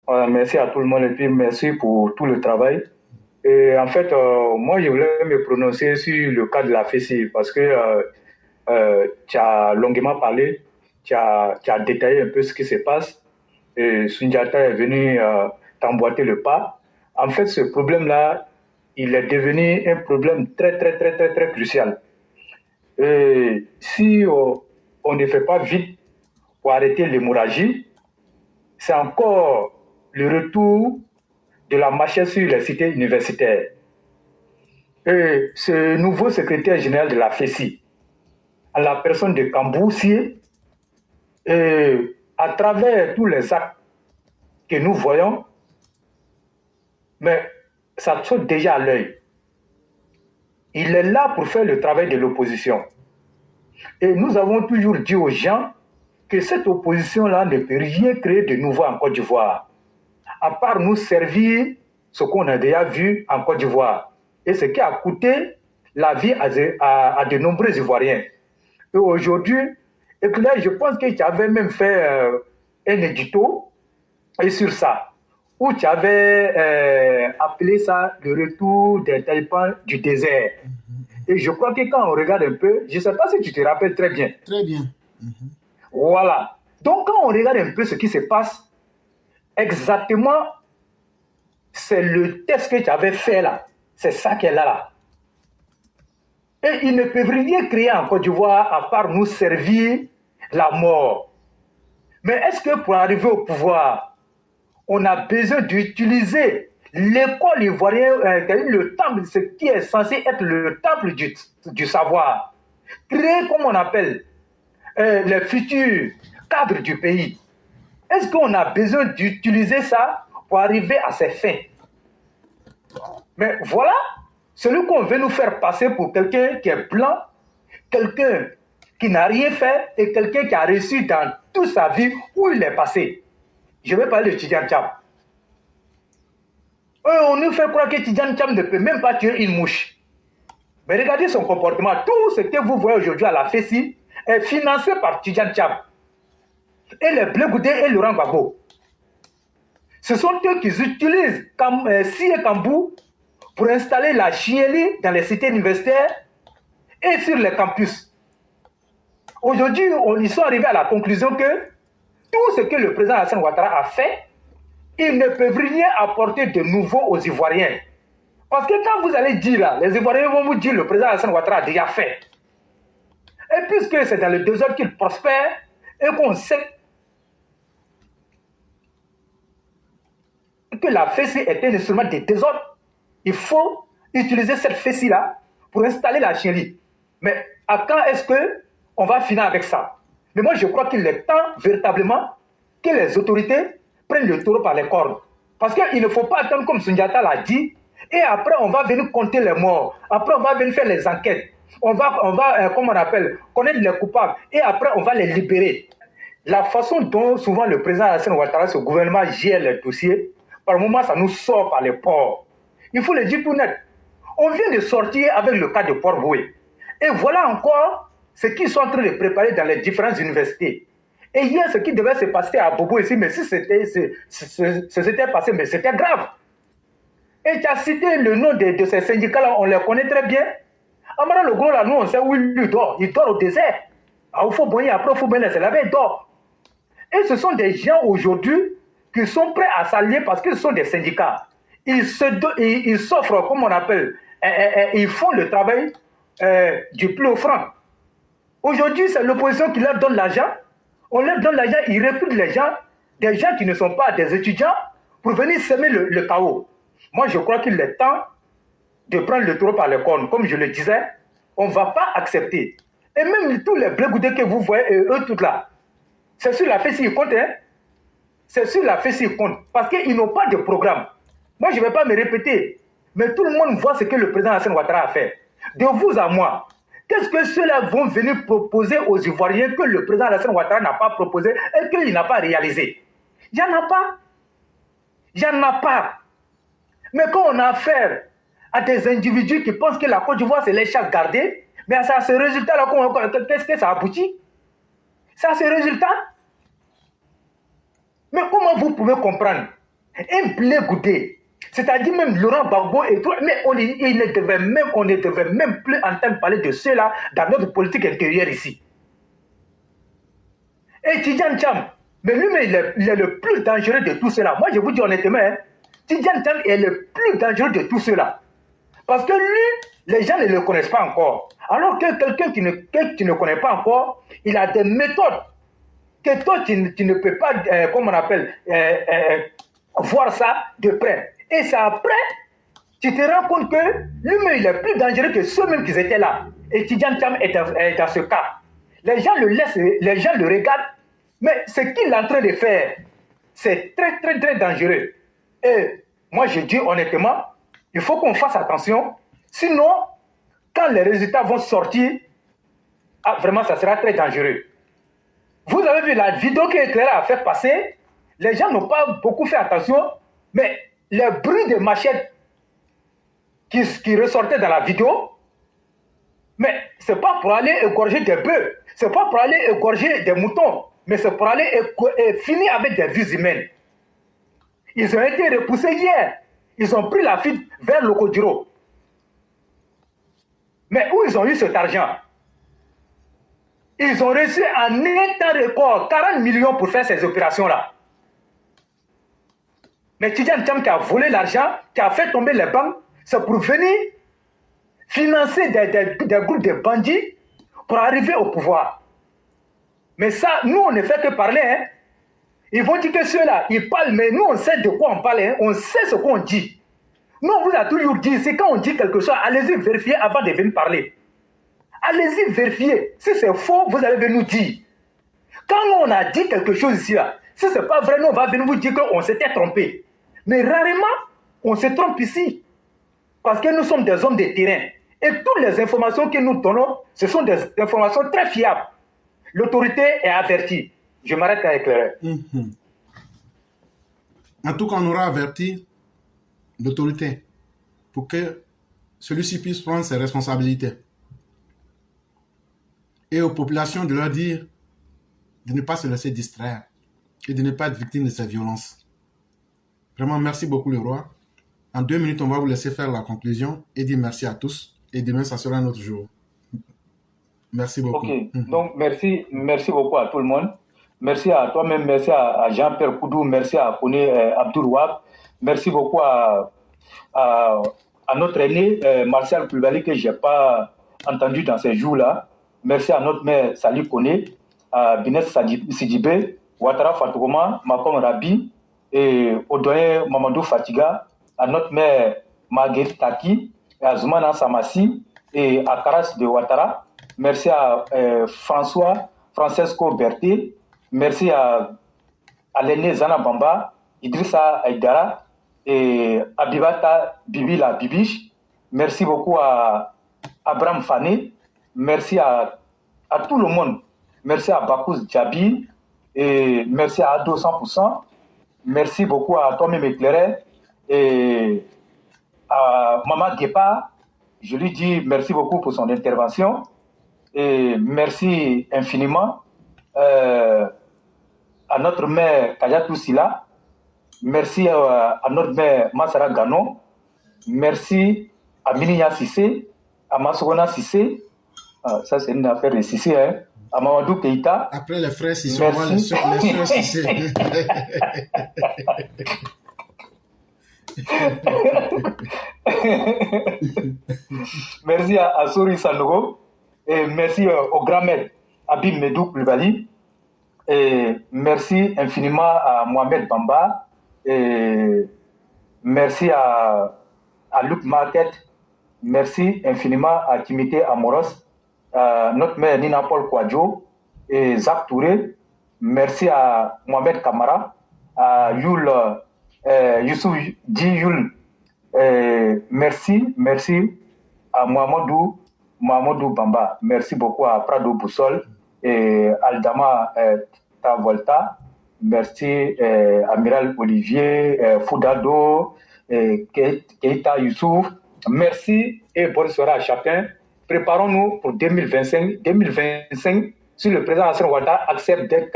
Merci à tout le monde et puis merci pour tout le travail. Et en fait, moi, je voulais me prononcer sur le cas de la FECI parce que tu as longuement parlé, tu as détaillé un peu ce qui se passe et Sundiata est venu t'emboîter le pas. En fait, ce problème-là, il est devenu un problème très, très, très, très, très crucial. Et si on ne fait pas vite pour arrêter l'hémorragie, c'est encore le retour de la machette sur les cités universitaires. Et ce nouveau secrétaire général de la FECI, à la personne de Camboursier, et à travers tous les actes que nous voyons, mais ça saute déjà à l'œil. Il est là pour faire le travail de l'opposition. Et nous avons toujours dit aux gens que cette opposition-là ne peut rien créer de nouveau en Côte d'Ivoire, à part nous servir ce qu'on a déjà vu en Côte d'Ivoire et ce qui a coûté la vie à de nombreux Ivoiriens. Et aujourd'hui, et là, je pense que tu avais même fait un édito et sur ça, où tu avais appelé ça le retour des talibans du désert. Et je crois que quand on regarde un peu, je ne sais pas si tu te rappelles très bien. Très bien. Voilà. Donc quand on regarde un peu ce qui se passe, exactement, c'est le test que tu avais fait là. C'est ça qu'elle a là. Et ils ne peuvent rien créer en Côte d'Ivoire à part nous servir la mort. Mais est-ce que pour arriver au pouvoir, on a besoin d'utiliser l'école ivoirienne, le temple, ce qui est censé être le temple du savoir, créer, comme on appelle, les futurs cadres du pays. Est-ce qu'on a besoin d'utiliser ça pour arriver à ses fins? Mais voilà, celui qu'on veut nous faire passer pour quelqu'un qui est blanc, quelqu'un qui n'a rien fait et quelqu'un qui a réussi dans toute sa vie où il est passé. Je vais parler de Tidjane Tcham. On nous fait croire que Tidjane Tcham ne peut même pas tuer une mouche. Mais regardez son comportement. Tout ce que vous voyez aujourd'hui à la FECI est financé par Tidjane Tcham. Et les Blé Goudé et Laurent Gbagbo. Ce sont eux qui utilisent Si et Kambou pour installer la chienlit dans les cités universitaires et sur les campus. Aujourd'hui, ils sont arrivés à la conclusion que tout ce que le président Alassane Ouattara a fait, ils ne peuvent rien apporter de nouveau aux Ivoiriens. Parce que quand vous allez dire là, les Ivoiriens vont vous dire le président Alassane Ouattara a déjà fait. Et puisque c'est dans le désordre qu'il prospère et qu'on sait que la FECI est un instrument de désordre, il faut utiliser cette FECI-là pour installer la chienlit. Mais à quand est-ce qu'on va finir avec ça? Mais moi, je crois qu'il est temps véritablement que les autorités prennent le taureau par les cornes. Parce qu'il ne faut pas attendre comme Sundiata l'a dit, et après on va venir compter les morts, après on va venir faire les enquêtes, on va comme on appelle, connaître les coupables, et après on va les libérer. La façon dont souvent le président Alassane Ouattara, ce gouvernement gère les dossiers, par moments ça nous sort par les ports. Il faut le dire tout net. On vient de sortir avec le cas de Port-Boué. Et voilà encore ce qu'ils sont en train de préparer dans les différentes universités. Et hier, ce qui devait se passer à Bobo ici, mais si c'était passé, mais c'était grave. Et tu as cité le nom de ces syndicats-là, on les connaît très bien. Amara Le Gros, là, nous, on sait où il dort. Il dort au désert. À Oufo-Boigny, après Oufo-Boigny, c'est là-bas, il dort. Et ce sont des gens aujourd'hui qui sont prêts à s'allier parce qu'ils sont des syndicats. Ils s'offrent, comme on appelle, ils font le travail du plus offrant. Aujourd'hui, c'est l'opposition qui leur donne l'argent. On leur donne l'argent, ils recrutent les gens, des gens qui ne sont pas des étudiants, pour venir semer le chaos. Moi, je crois qu'il est temps de prendre le taureau par les cornes. Comme je le disais, on ne va pas accepter. Et même tous les blé goudés que vous voyez, eux, tout là, c'est sur la FECI qu'ils comptent, hein? C'est sur la FECI qu'ils comptent. Parce qu'ils n'ont pas de programme. Moi, je ne vais pas me répéter. Mais tout le monde voit ce que le président Alassane Ouattara a fait. De vous à moi, qu'est-ce que ceux-là vont venir proposer aux Ivoiriens que le président Alassane Ouattara n'a pas proposé et qu'il n'a pas réalisé? Il n'y en a pas. Il n'y en a pas. Mais quand on a affaire à des individus qui pensent que la Côte d'Ivoire, c'est les chasses gardées, mais c'est à ce résultat-là, qu'est-ce que ça aboutit? C'est à ce résultat. Mais comment vous pouvez comprendre Un blé goudé. C'est-à-dire même Laurent Gbagbo et tout, mais on ne devait même plus entendre parler de cela dans notre politique intérieure ici. Et Tidjane Cham, mais lui, il est le plus dangereux de tout cela. Moi, je vous dis honnêtement, hein, Tidjane Cham est le plus dangereux de tout cela. Parce que lui, les gens ne le connaissent pas encore. Alors que quelqu'un qui ne connaît pas encore, il a des méthodes que toi, tu ne peux pas, comment on appelle, voir ça de près. Et c'est après, tu te rends compte que lui-même, il est plus dangereux que ceux-mêmes qui étaient là. Et Tidjane Cham est dans ce cas. Les gens le laissent, les gens le regardent, mais ce qu'il est en train de faire, c'est très, très, très dangereux. Et moi, je dis honnêtement, il faut qu'on fasse attention. Sinon, quand les résultats vont sortir, vraiment, ça sera très dangereux. Vous avez vu la vidéo que Éclairé a fait passer. Les gens n'ont pas beaucoup fait attention, mais les bruits de machettes qui ressortaient dans la vidéo, mais ce n'est pas pour aller égorger des bœufs, ce n'est pas pour aller égorger des moutons, mais c'est pour aller finir avec des vies humaines. Ils ont été repoussés hier. Ils ont pris la fuite vers Lokodiro. Mais où ils ont eu cet argent? Ils ont reçu en un temps record 40 millions pour faire ces opérations-là. Mais Tidjane Cham qui a volé l'argent, qui a fait tomber les banques, c'est pour venir financer des groupes de bandits pour arriver au pouvoir. Mais ça, nous, on ne fait que parler. Hein. Ils vont dire que ceux-là, ils parlent, mais nous, on sait de quoi on parle. Hein. On sait ce qu'on dit. Nous, on vous a toujours dit, c'est quand on dit quelque chose, allez-y vérifier avant de venir parler. Allez-y vérifier. Si c'est faux, vous allez venir nous dire. Quand nous, on a dit quelque chose ici, là, si ce n'est pas vrai, nous, on va venir vous dire qu'on s'était trompé. Mais rarement, on se trompe ici. Parce que nous sommes des hommes de terrain. Et toutes les informations que nous donnons, ce sont des informations très fiables. L'autorité est avertie. Je m'arrête à éclairer. En tout cas, on aura averti l'autorité pour que celui-ci puisse prendre ses responsabilités. Et aux populations de leur dire de ne pas se laisser distraire et de ne pas être victime de ces violences. Vraiment, merci beaucoup le roi. En 2 minutes, on va vous laisser faire la conclusion et dire merci à tous. Et demain, ça sera un autre jour. Merci beaucoup. Ok, donc merci beaucoup à tout le monde. Merci à toi-même, merci à Jean-Pierre Koudou, merci à Kone Abdourouab, merci beaucoup à notre aîné Martial Koulibaly que je n'ai pas entendu dans ces jours-là. Merci à notre mère Salih Kone, à Binet Sidibé, Ouattara Fatouma, Makom Rabi et au doyen Mamadou Fatiga, à notre mère Marguerite Taki, à Zoumana Samassi et à Karas de Ouattara. Merci à Francesco Berté. Merci à l'aîné Zana Bamba, Idrissa Aïdara et Abibata Bibila Bibiche. Merci beaucoup à Abraham Fane. Merci à tout le monde. Merci à Bakous Djabi et merci à Ado 100%. Merci beaucoup à Tommy Mekleré et à Maman Guépa. Je lui dis merci beaucoup pour son intervention et merci infiniment à notre mère Kayatou Silla. Merci à notre mère Masara Gano. Merci à Miniya Sissé, à Masogona Sissé. Ça, c'est une affaire de Sissé, hein. À Mamadou Keïta. Après les frères Sissé, on voit les soeurs Sissé. Merci à Sori Sanogo. Et merci au grand maître Abib Medou Koulibaly. Et merci infiniment à Mohamed Bamba. Et merci à Luc Market. Merci infiniment à Timité Amoros, à notre mère Nina Paul Kouadjo et Zach Touré. Merci à Mohamed Kamara, à Youssouf Di Yul. Merci à Mohamedou Bamba. Merci beaucoup à Prado Boussol et Aldama Tavolta. Merci Amiral Olivier Foudado, Keita Youssouf. Merci et bonne soirée à chacun. Préparons-nous pour 2025. 2025, si le président Hassan Ouattara accepte d'être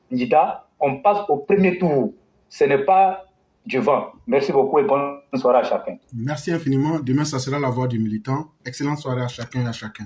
candidat, on passe au premier tour. Ce n'est pas du vent. Merci beaucoup et bonne soirée à chacun. Merci infiniment. Demain, ça sera la voix du militant. Excellente soirée à chacun et à chacun.